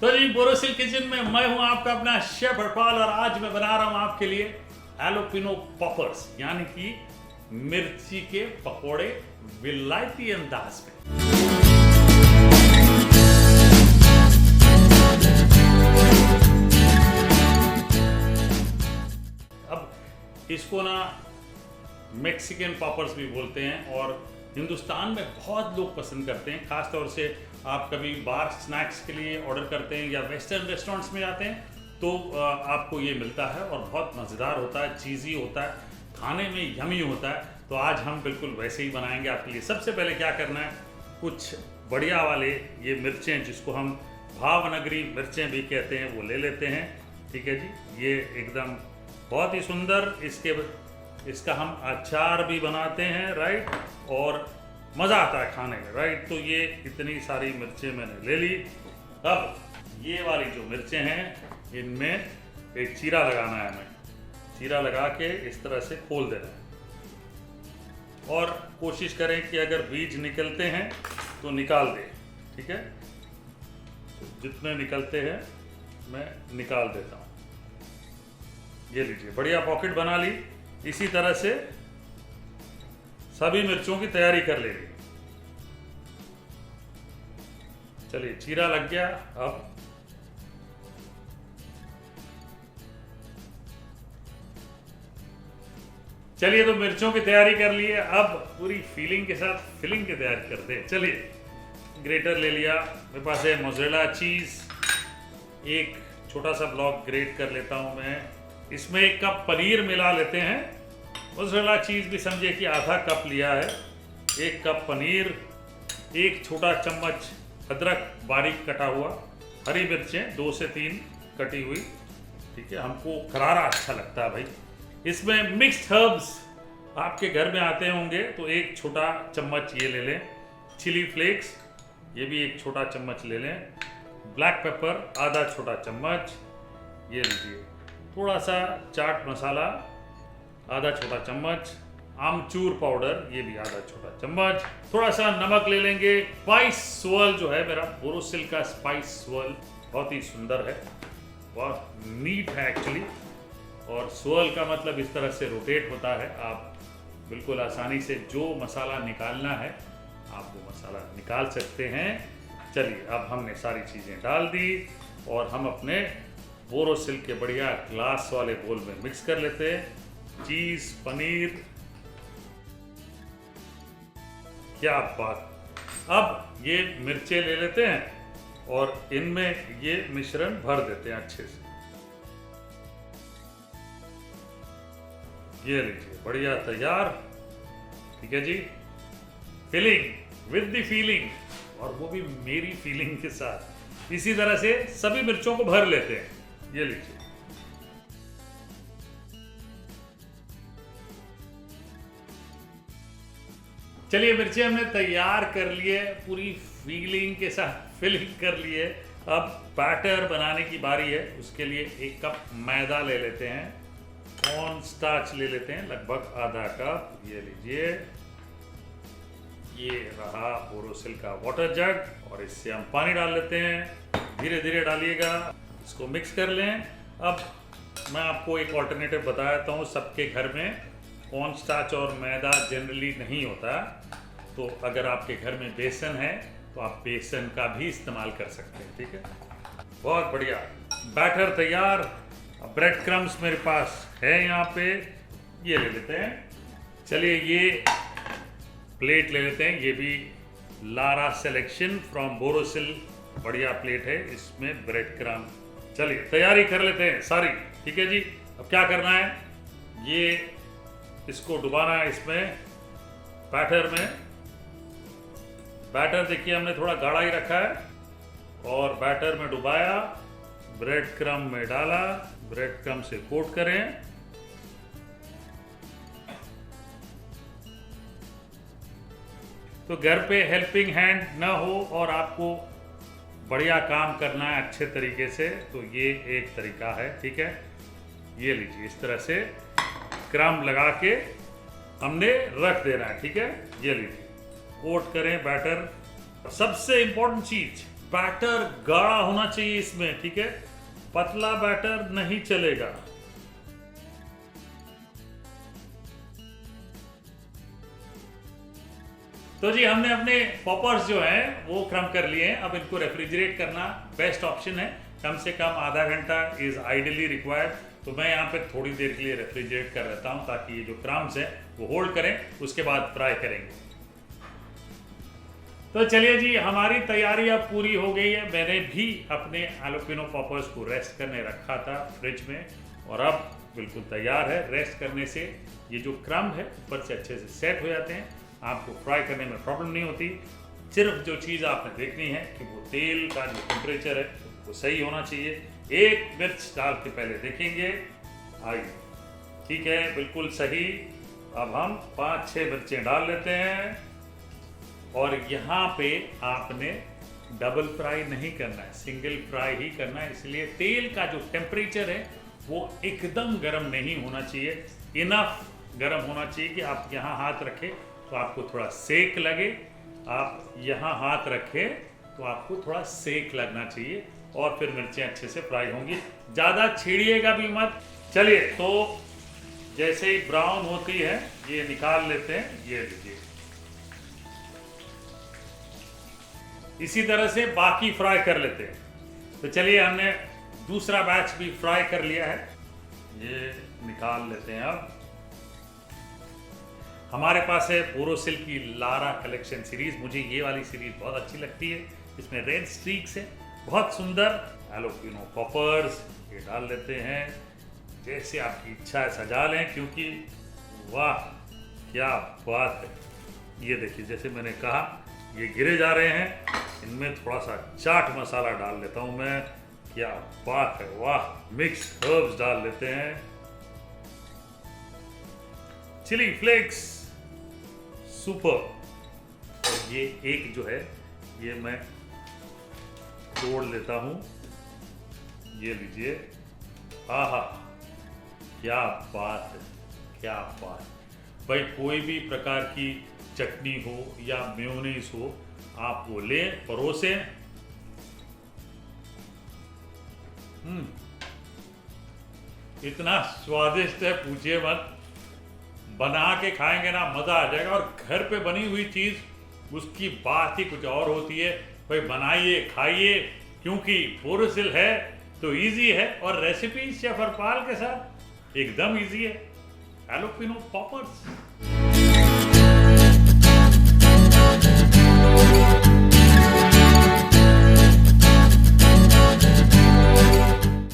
तो जी बोरोसिल किचन में मैं हूं आपका अपना शेफ हरपाल और आज मैं बना रहा हूं आपके लिए एलोपिनो पॉपर्स यानी कि मिर्ची के पकोड़े विलायती अंदाज में। अब इसको ना मैक्सिकन पॉपर्स भी बोलते हैं और हिंदुस्तान में बहुत लोग पसंद करते हैं। खास तौर से आप कभी बार स्नैक्स के लिए ऑर्डर करते हैं या वेस्टर्न रेस्टोरेंट्स में जाते हैं तो आपको ये मिलता है और बहुत मज़ेदार होता है, चीज़ी होता है, खाने में यमी होता है। तो आज हम बिल्कुल वैसे ही बनाएंगे आपके लिए। सबसे पहले क्या करना है, कुछ बढ़िया वाले ये मिर्चें जिसको हम भावनगरी मिर्चें भी कहते हैं वो ले लेते हैं। ठीक है जी, ये एकदम बहुत ही सुंदर। इसका हम अचार भी बनाते हैं, राइट, और मज़ा आता है खाने में, राइट। तो ये इतनी सारी मिर्चें मैंने ले ली। अब ये वाली जो मिर्चें हैं इनमें एक चीरा लगाना है हमें। चीरा लगा के इस तरह से खोल देना है और कोशिश करें कि अगर बीज निकलते हैं तो निकाल दें। ठीक है, तो जितने निकलते हैं मैं निकाल देता हूँ। ये लीजिए, बढ़िया पॉकेट बना ली। इसी तरह से सभी मिर्चों की तैयारी कर लेंगे। चलिए, चीरा लग गया। अब चलिए, तो मिर्चों की तैयारी कर लिए। अब पूरी फीलिंग के साथ फिलिंग की तैयारी करते हैं। चलिए, ग्रेटर ले लिया, मेरे पास है मोज़रेला चीज़। एक छोटा सा ब्लॉक ग्रेट कर लेता हूं मैं। इसमें 1 कप पनीर मिला लेते हैं। मोज़रेला चीज़ भी समझिए कि आधा कप लिया है। 1 कप पनीर, 1 छोटा चम्मच अदरक बारीक कटा हुआ, हरी मिर्चें 2 से 3 कटी हुई। ठीक है, हमको करारा अच्छा लगता है भाई। इसमें मिक्स्ड हर्ब्स आपके घर में आते होंगे तो 1 छोटा चम्मच ये ले लें। चिली फ्लेक्स ये भी 1 छोटा चम्मच ले लें। ब्लैक पेपर आधा छोटा चम्मच ये लीजिए। थोड़ा सा चाट मसाला आधा छोटा चम्मच। आमचूर पाउडर ये भी आधा छोटा चम्मच। थोड़ा सा नमक ले लेंगे। स्पाइस swirl जो है मेरा बोरोसिल का स्पाइस swirl बहुत ही सुंदर है, बहुत नीट है एक्चुअली। और swirl का मतलब इस तरह से रोटेट होता है। आप बिल्कुल आसानी से जो मसाला निकालना है आप वो मसाला निकाल सकते हैं। चलिए, अब हमने सारी चीज़ें डाल दी और हम अपने बोरोसिल के बढ़िया ग्लास वाले बोल में मिक्स कर लेते हैं। चीज़, पनीर, क्या बात। अब ये मिर्चें ले लेते हैं और इनमें ये मिश्रण भर देते हैं अच्छे से। ये लीजिए, बढ़िया तैयार। ठीक है जी, फिलिंग विद द फीलिंग, और वो भी मेरी फीलिंग के साथ। इसी तरह से सभी मिर्चों को भर लेते हैं। ये लीजिए, चलिए, मिर्ची हमने तैयार कर लिए, पूरी फीलिंग के साथ फिलिंग कर लिए। अब बैटर बनाने की बारी है। उसके लिए 1 कप मैदा ले लेते हैं। कॉर्न स्टार्च ले लेते हैं, लगभग आधा कप। ये लीजिए, ये रहा बोरोसिल का वाटर जग और इससे हम पानी डाल लेते हैं। धीरे धीरे डालिएगा, इसको मिक्स कर लें। अब मैं आपको एक ऑल्टरनेटिव बता देता हूँ। सबके घर में कॉर्न स्टार्च और मैदा जनरली नहीं होता, तो अगर आपके घर में बेसन है तो आप बेसन का भी इस्तेमाल कर सकते हैं। ठीक है, बहुत बढ़िया, बैटर तैयार। अब ब्रेड क्रम्स मेरे पास है यहाँ पे, ये ले लेते हैं। चलिए, ये प्लेट ले लेते हैं। ये भी लारा सेलेक्शन फ्रॉम बोरोसिल, बढ़िया प्लेट है, इसमें ब्रेड क्रम। चलिए, तैयारी कर लेते हैं सारी। ठीक है जी, अब क्या करना है, ये इसको डुबाना है इसमें बैटर में। बैटर देखिए हमने थोड़ा गाढ़ा ही रखा है और बैटर में डुबाया, ब्रेड क्रम में डाला, ब्रेड क्रम से कोट करें। तो घर पे हेल्पिंग हैंड ना हो और आपको बढ़िया काम करना है अच्छे तरीके से, तो ये एक तरीका है। ठीक है, ये लीजिए, इस तरह से क्रम लगा के हमने रख देना है। ठीक है, ये लीजिए, कोट करें बैटर। सबसे इंपॉर्टेंट चीज, बैटर गाढ़ा होना चाहिए इसमें, ठीक है, पतला बैटर नहीं चलेगा। तो जी हमने अपने पॉपर्स जो हैं वो क्रम कर लिए हैं। अब इनको रेफ्रिजरेट करना बेस्ट ऑप्शन है, कम से कम आधा घंटा इज आइडियली रिक्वायर्ड। तो मैं यहाँ पे थोड़ी देर के लिए रेफ्रिजरेट कर लेता हूँ ताकि ये जो क्रम्स हैं वो होल्ड करें, उसके बाद फ्राई करेंगे। तो चलिए जी, हमारी तैयारी अब पूरी हो गई है। मैंने भी अपने हालोपिनो पॉपर्स को रेस्ट करने रखा था फ्रिज में, और अब बिल्कुल तैयार है। रेस्ट करने से ये जो क्रम्ब है ऊपर से अच्छे से सेट हो जाते हैं, आपको फ्राई करने में प्रॉब्लम नहीं होती। सिर्फ जो चीज़ आपने देखनी है कि वो तेल का जो टेम्परेचर है वो सही होना चाहिए। एक मिर्च डाल के पहले देखेंगे, आइए, ठीक है, बिल्कुल सही। अब हम 5-6 मिर्चें डाल लेते हैं, और यहाँ पे आपने डबल फ्राई नहीं करना है, सिंगल फ्राई ही करना है। इसलिए तेल का जो टेम्परेचर है वो एकदम गर्म नहीं होना चाहिए, इनफ गर्म होना चाहिए कि आप यहाँ हाथ रखें तो आपको थोड़ा सेक लगे, आप यहाँ हाथ रखें तो आपको थोड़ा सेक लगना चाहिए, और फिर मिर्चें अच्छे से फ्राई होंगी। ज़्यादा छेड़िएगा भी मत। चलिए, तो जैसे ही ब्राउन होती है ये निकाल लेते हैं, ये लीजिए। इसी तरह से बाकी फ्राई कर लेते हैं। तो चलिए, हमने दूसरा बैच भी फ्राई कर लिया है, ये निकाल लेते हैं। अब हमारे पास है बोरोसिल की लारा कलेक्शन सीरीज। मुझे ये वाली सीरीज बहुत अच्छी लगती है, इसमें रेड स्ट्रीक्स है, बहुत सुंदर। हालोपिनो पॉपर्स ये डाल लेते हैं, जैसे आपकी इच्छा है सजा लें, क्योंकि वाह क्या बात है। ये देखिए, जैसे मैंने कहा ये गिरे जा रहे हैं, इनमें थोड़ा सा चाट मसाला डाल लेता हूं मैं। क्या बात है, वाह। मिक्स हर्ब्स डाल लेते हैं, चिली फ्लेक्स, सुपर। और ये एक जो है ये मैं तोड़ लेता हूं, ये लीजिए। आहा, क्या बात है, क्या बात। भाई कोई भी प्रकार की चटनी हो या मेयोनीज हो, आप वो ले, परोसे। इतना स्वादिष्ट है, पूछिए मत। बना के खाएंगे ना, मजा आ जाएगा। और घर पे बनी हुई चीज उसकी बात ही कुछ और होती है। भाई बनाइए, खाइए, क्योंकि बोरोसिल है तो इजी है, और रेसिपी शेफ हरपाल के साथ एकदम इजी है। हालोपिनो पॉपर्स।